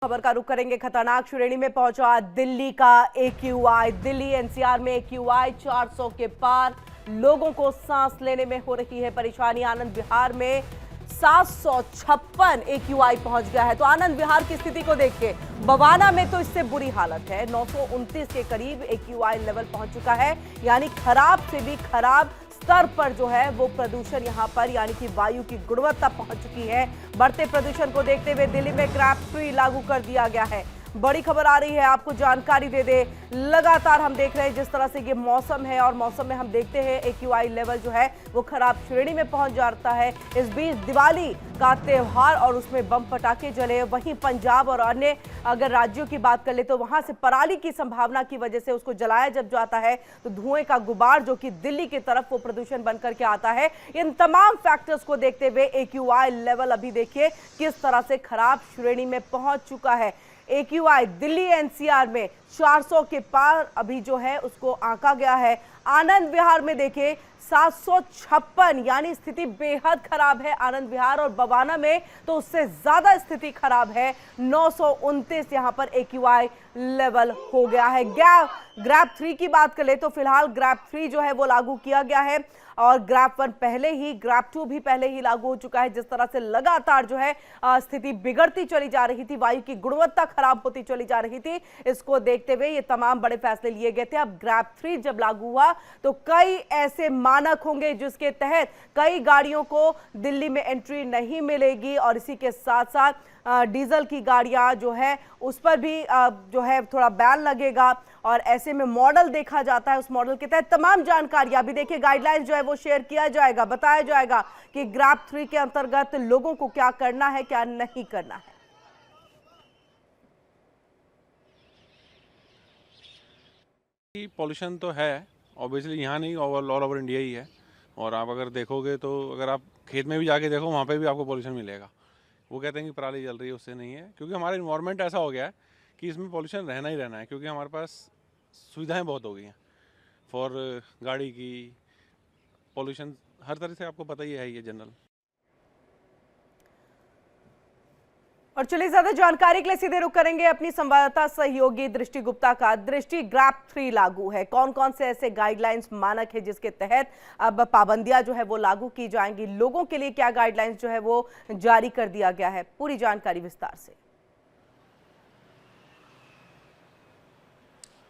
खबर का रुख करेंगे। खतरनाक श्रेणी में पहुंचा दिल्ली का AQI। दिल्ली एनसीआर में AQI 400 के पार, लोगों को सांस लेने में हो रही है परेशानी। आनंद विहार में 756 AQI पहुंच गया है। तो आनंद विहार की स्थिति को देखिए, बवाना में तो इससे बुरी हालत है। 929 के करीब AQI लेवल पहुंच चुका है, यानी खराब से भी खराब स्तर पर जो है वो प्रदूषण यहां पर, यानी कि वायु की गुणवत्ता पहुंच चुकी है। बढ़ते प्रदूषण को देखते हुए दिल्ली में ग्रैब फ्री लागू कर दिया गया है। बड़ी खबर आ रही है, आपको जानकारी दे दे। लगातार हम देख रहे हैं जिस तरह से ये मौसम है, और मौसम में हम देखते हैं AQI लेवल जो है वो खराब श्रेणी में पहुंच जाता है। इस बीच दिवाली का त्योहार और उसमें बम पटाखे जले। वहीं पंजाब और अन्य अगर राज्यों की बात कर ले तो वहां से पराली की संभावना की वजह से उसको जलाया जब जाता है तो धुएं का गुबार जो कि दिल्ली की तरफ वो प्रदूषण बनकर के आता है। इन तमाम फैक्टर्स को देखते हुए AQI लेवल अभी देखिए किस तरह से खराब श्रेणी में पहुंच चुका है। AQI दिल्ली एनसीआर में 400 के पार अभी जो है उसको आंका गया है। आनंद विहार में देखिए 756, यानी स्थिति बेहद खराब है। आनंद विहार और बवाना में तो उससे ज्यादा स्थिति खराब है। 929 यहां पर AQI लेवल हो गया है। ग्रैब 3 की बात करें तो फिलहाल ग्रैब 3 जो है वो लागू किया गया है, और ग्रैब 1 पहले ही, ग्रैब 2 भी पहले ही लागू हो चुका है। जिस तरह से लगातार जो है स्थिति बिगड़ती चली जा रही थी, वायु की गुणवत्ता खराब होती चली जा रही थी, इसको देखते हुए ये तमाम बड़े फैसले लिए गए थे। अब ग्रैब 3 जब लागू हुआ तो कई ऐसे मानक होंगे जिसके तहत कई गाड़ियों को दिल्ली में एंट्री नहीं मिलेगी, और इसी के साथ साथ डीजल की गाड़ियां जो है उस पर भी जो है थोड़ा बैन लगेगा। और ऐसे में मॉडल देखा जाता है, उस मॉडल के तहत तमाम जानकारी अभी देखिए गाइडलाइंस जो है वो शेयर किया जाएगा, बताया जाएगा कि ग्रैब 3 के अंतर्गत लोगों को क्या करना है, क्या नहीं करना है। पॉल्यूशन तो है ऑब्वियसली, यहाँ नहीं, ऑल ओवर इंडिया ही है। और आप अगर देखोगे तो अगर आप खेत में भी जाके देखो वहाँ पे भी आपको पॉल्यूशन मिलेगा। वो कहते हैं कि पराली जल रही है, उससे नहीं है, क्योंकि हमारा इन्वायरमेंट ऐसा हो गया है कि इसमें पॉल्यूशन रहना ही रहना है, क्योंकि हमारे पास सुविधाएं बहुत हो गई हैं फॉर गाड़ी की। पॉल्यूशन हर तरह से आपको पता ही है ये जनरल। और चलिए ज्यादा जानकारी के लिए सीधे रुख करेंगे अपनी संवाददाता सहयोगी दृष्टि गुप्ता का। दृष्टि, ग्रैब 3 लागू है, कौन कौन से ऐसे गाइडलाइंस मानक है जिसके तहत अब पाबंदियां जो है वो लागू की जाएंगी, लोगों के लिए क्या गाइडलाइंस जो है वो जारी कर दिया गया है, पूरी जानकारी विस्तार से।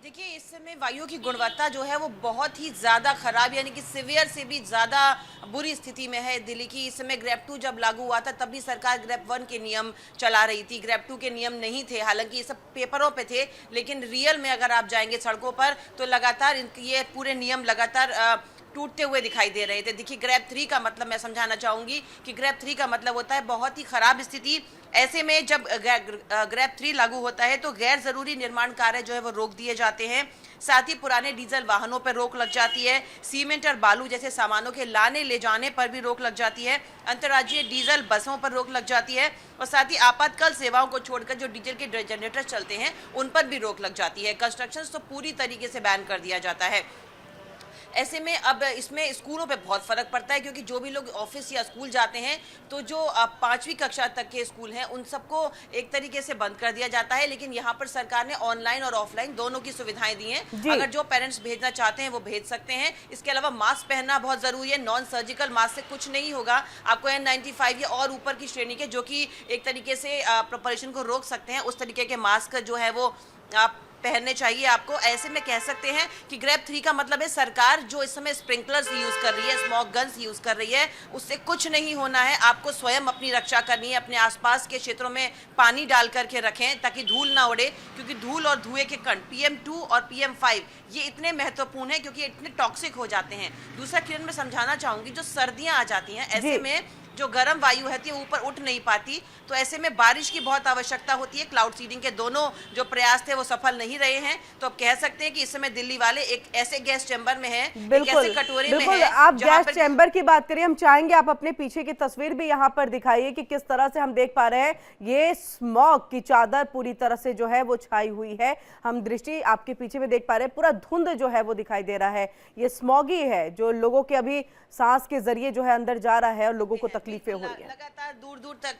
देखिए, इस समय वायु की गुणवत्ता जो है वो बहुत ही ज़्यादा खराब, यानी कि सीवियर से भी ज़्यादा बुरी स्थिति में है दिल्ली की। इस समय ग्रैब 2 जब लागू हुआ था तब भी सरकार ग्रैब 1 के नियम चला रही थी, ग्रैब 2 के नियम नहीं थे। हालांकि ये सब पेपरों पे थे, लेकिन रियल में अगर आप जाएंगे सड़कों पर तो लगातार ये पूरे नियम लगातार टूटते हुए दिखाई दे रहे थे। देखिए, ग्रैब 3 का मतलब मैं समझाना चाहूँगी कि ग्रैब 3 का मतलब होता है बहुत ही खराब स्थिति। ऐसे में जब ग्रैब 3 लागू होता है तो गैर ज़रूरी निर्माण कार्य जो है वो रोक दिए जाते हैं। साथ ही पुराने डीजल वाहनों पर रोक लग जाती है। सीमेंट और बालू जैसे सामानों के लाने ले जाने पर भी रोक लग जाती है। अंतर्राज्यीय डीजल बसों पर रोक लग जाती है, और साथ ही आपातकाल सेवाओं को छोड़कर जो डीजल के जनरेटर चलते हैं उन पर भी रोक लग जाती है। कंस्ट्रक्शन तो पूरी तरीके से बैन कर दिया जाता है। ऐसे में अब इसमें स्कूलों पे बहुत फ़र्क पड़ता है, क्योंकि जो भी लोग ऑफिस या स्कूल जाते हैं तो जो 5वीं कक्षा तक के स्कूल हैं उन सबको एक तरीके से बंद कर दिया जाता है। लेकिन यहाँ पर सरकार ने ऑनलाइन और ऑफलाइन दोनों की सुविधाएं दी हैं। अगर जो पेरेंट्स भेजना चाहते हैं वो भेज सकते हैं। इसके अलावा मास्क पहनना बहुत ज़रूरी है। नॉन सर्जिकल मास्क से कुछ नहीं होगा, आपको N95 या और ऊपर की श्रेणी के जो कि एक तरीके से प्रोपरेशन को रोक सकते हैं, उस तरीके के मास्क जो है वो आप पहनने चाहिए आपको। ऐसे में कह सकते हैं कि ग्रैब 3 का मतलब है सरकार जो इस समय स्प्रिंकलर्स यूज़ कर रही है, स्मॉग गन्स यूज़ कर रही है, उससे कुछ नहीं होना है। आपको स्वयं अपनी रक्षा करनी है। अपने आसपास के क्षेत्रों में पानी डाल करके रखें ताकि धूल ना उड़े, क्योंकि धूल और धुएं के कण PM2 और PM5 ये इतने महत्वपूर्ण हैं क्योंकि इतने टॉक्सिक हो जाते हैं। दूसरा किरण में समझाना चाहूँगी, जो सर्दियाँ आ जाती हैं ऐसे में जो गर्म वायु है वो ऊपर उठ नहीं पाती, तो ऐसे में बारिश की बहुत आवश्यकता होती है। क्लाउड सीडिंग के दोनों जो प्रयास थे वो सफल नहीं रहे हैं। तो अब कह सकते हैं कि इस समय दिल्ली वाले एक ऐसे गैस चैम्बर में हैं, एक ऐसे कटोरे में हैं। आप गैस चैम्बर की बात करिए, हम चाहेंगे आप अपने पीछे की तस्वीर भी यहाँ पर दिखाइए कि किस तरह से हम देख पा रहे हैं ये स्मॉग की चादर पूरी तरह से जो है वो छाई हुई है। हम दृष्टि आपके पीछे में देख पा रहे हैं, पूरा धुंध जो है वो दिखाई दे रहा है। ये स्मॉग ही है जो लोगों के अभी सांस के जरिए जो है अंदर जा रहा है और लोगों को तकलीफें हो रही है। लगातार दूर दूर तक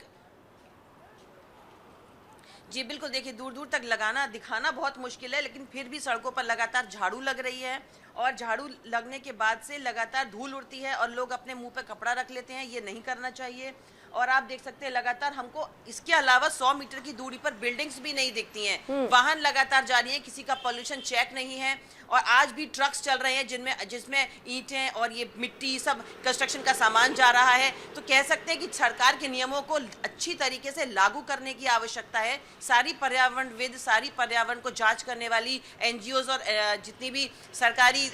जी बिल्कुल, देखिए दूर दूर तक लगाना दिखाना बहुत मुश्किल है, लेकिन फिर भी सड़कों पर लगातार झाड़ू लग रही है और झाड़ू लगने के बाद से लगातार धूल उड़ती है और लोग अपने मुंह पे कपड़ा रख लेते हैं। ये नहीं करना चाहिए। और आप देख सकते हैं लगातार हमको इसके अलावा 100 मीटर की दूरी पर बिल्डिंग्स भी नहीं दिखती हैं। वाहन लगातार जा रही है, किसी का पोल्यूशन चेक नहीं है और आज भी ट्रक्स चल रहे हैं जिसमें ईंटें और ये मिट्टी सब कंस्ट्रक्शन का सामान जा रहा है। तो कह सकते हैं कि सरकार के नियमों को अच्छी तरीके से लागू करने की आवश्यकता है। सारी पर्यावरणविद, सारी पर्यावरण को जांच करने वाली एनजीओज और जितनी भी सरकारी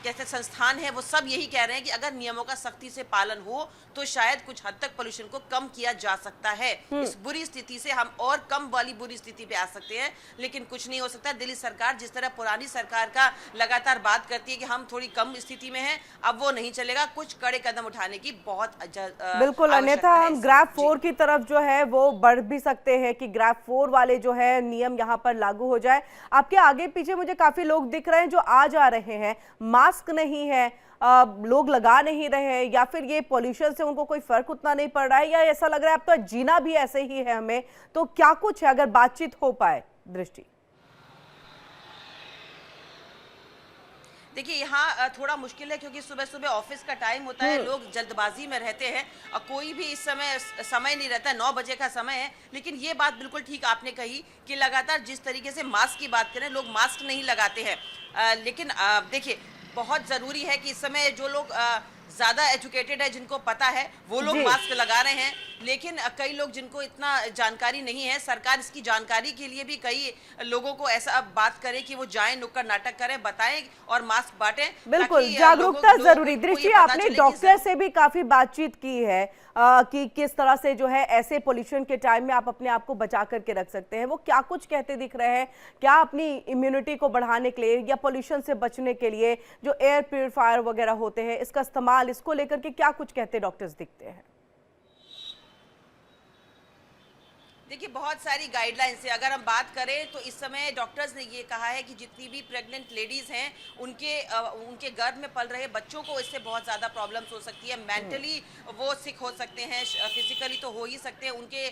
कैसे संस्थान है वो सब यही कह रहे हैं कि अगर नियमों का सख्ती से पालन हो तो शायद कुछ हद तक पोल्यूशन को कम किया जा सकता है। इस बुरी स्थिति से हम और कम वाली बुरी स्थिति पे आ सकते हैं, लेकिन कुछ नहीं हो सकता। दिल्ली सरकार जिस तरह पुरानी सरकार का लगातार बात करती है कि हम थोड़ी कम स्थिति में हैं, अब वो नहीं चलेगा। कुछ कड़े कदम उठाने की बहुत बिल्कुल, अन्यथा हम ग्रैब 4 की तरफ जो है वो बढ़ भी सकते हैं कि ग्रैब 4 वाले जो है नियम यहाँ पर लागू हो जाए। आपके आगे पीछे मुझे काफी लोग दिख रहे हैं जो आ जा रहे हैं, मास्क नहीं है, लोग लगा नहीं रहे हैं, या फिर ये पॉल्यूशन से उनको कोई फर्क उतना नहीं पड़ रहा है, या ऐसा लग रहा है अब तो जीना भी ऐसे ही है हमें। तो क्या कुछ है, अगर बातचीत हो पाए दृष्टि? देखिए यहाँ थोड़ा मुश्किल है क्योंकि सुबह सुबह ऑफिस का टाइम होता है, लोग जल्दबाजी में रहते हैं और कोई भी इस समय नहीं रहता है। 9 बजे का समय है। लेकिन ये बात बिल्कुल ठीक आपने कही कि लगातार जिस तरीके से मास्क की बात करें, लोग मास्क नहीं लगाते हैं। लेकिन देखिए बहुत ज़रूरी है कि इस समय जो लोग ज़्यादा एजुकेटेड है, जिनको पता है, वो लोग मास्क लगा रहे हैं। लेकिन कई लोग जिनको इतना जानकारी नहीं है, सरकार इसकी जानकारी के लिए भी कई लोगों को ऐसा बात करे कि वो जाएं, नुक्कड़ नाटक करें, बताएं और मास्क बांटें। बिल्कुल, जागरूकता जरूरी। दृष्टि, आपने डॉक्टर से भी काफी बातचीत की है कि किस तरह से जो है ऐसे पोल्यूशन के टाइम में आप अपने आप को बचा करके रख सकते हैं। वो क्या कुछ कहते दिख रहे हैं? क्या अपनी इम्यूनिटी को बढ़ाने के लिए या पोल्यूशन से बचने के लिए जो एयर प्यूरिफायर वगैरह होते हैं, इसका इस्तेमाल, इसको लेकर के क्या कुछ कहते डॉक्टर्स दिखते हैं? देखिए बहुत सारी गाइडलाइंस है। अगर हम बात करें तो इस समय डॉक्टर्स ने ये कहा है कि जितनी भी प्रेग्नेंट लेडीज हैं उनके गर्भ में पल रहे बच्चों को इससे बहुत ज़्यादा प्रॉब्लम्स हो सकती है। मेंटली वो सिक हो सकते हैं, फिजिकली तो हो ही सकते हैं, उनके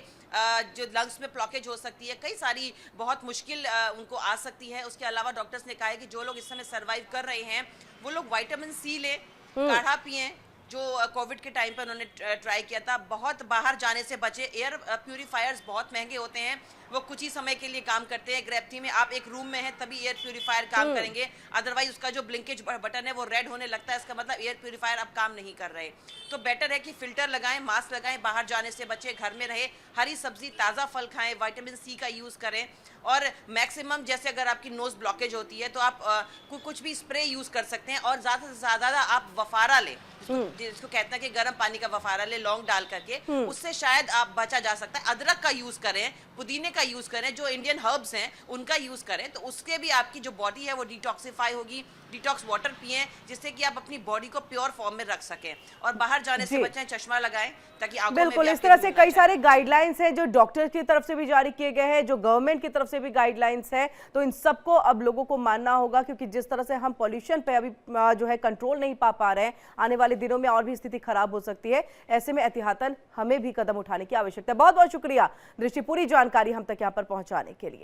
जो लंग्स में ब्लॉकेज हो सकती है, कई सारी बहुत मुश्किल उनको आ सकती है। उसके अलावा डॉक्टर्स ने कहा है कि जो लोग इस समय सर्वाइव कर रहे हैं वो लोग विटामिन सी लें, काढ़ा पिएं, जो कोविड के टाइम पर उन्होंने ट्राई किया था। बहुत बाहर जाने से बचे। एयर प्यूरीफायर्स बहुत महंगे होते हैं, वो कुछ ही समय के लिए काम करते हैं। ग्रेविटी में आप एक रूम में हैं तभी एयर प्यूरीफायर काम करेंगे, अदरवाइज उसका जो ब्लिंकेज बटन है वो रेड होने लगता है, इसका मतलब एयर प्यूरीफायर अब काम नहीं कर रहे। तो बेटर है कि फिल्टर लगाएं, मास्क लगाएं, बाहर जाने से बचे, घर में रहे, हरी सब्जी ताज़ा फल खाएं, विटामिन सी का यूज़ करें और मैक्सिमम जैसे अगर आपकी नोज ब्लॉकेज होती है तो आप कुछ भी स्प्रे यूज़ कर सकते हैं और ज़्यादा से ज़्यादा आप वफारा लें, जिसको कहते हैं कि गर्म पानी का वफारा ले, लौंग डाल करके, उससे शायद आप बचा जा सकता है। अदरक का यूज करें, पुदीने का यूज करें, जो इंडियन हर्ब्स हैं उनका यूज करें, तो उसके भी आपकी जो बॉडी है वो डिटॉक्सिफाई होगी। डिटॉक्स वाटर पिएं जिससे कि आप अपनी बॉडी को प्योर फॉर्म में रख सकें और बाहर जाने से बचें, चश्मा लगाएं ताकि आंखों में बिल्कुल इस तरह से कई सारे गाइडलाइंस हैं जो डॉक्टर की तरफ से भी जारी किए गए हैं, जो गवर्नमेंट की तरफ से भी गाइडलाइंस है। तो इन सबको अब लोगों को मानना होगा, क्योंकि जिस तरह से हम पॉल्यूशन पे अभी जो है कंट्रोल नहीं पा रहे हैं, आने वाले दिनों में और भी स्थिति खराब हो सकती है। ऐसे में एहतियातन हमें भी कदम उठाने की आवश्यकता है। बहुत बहुत शुक्रिया दृष्टि, पूरी जानकारी हम तक यहाँ पर पहुंचाने के लिए।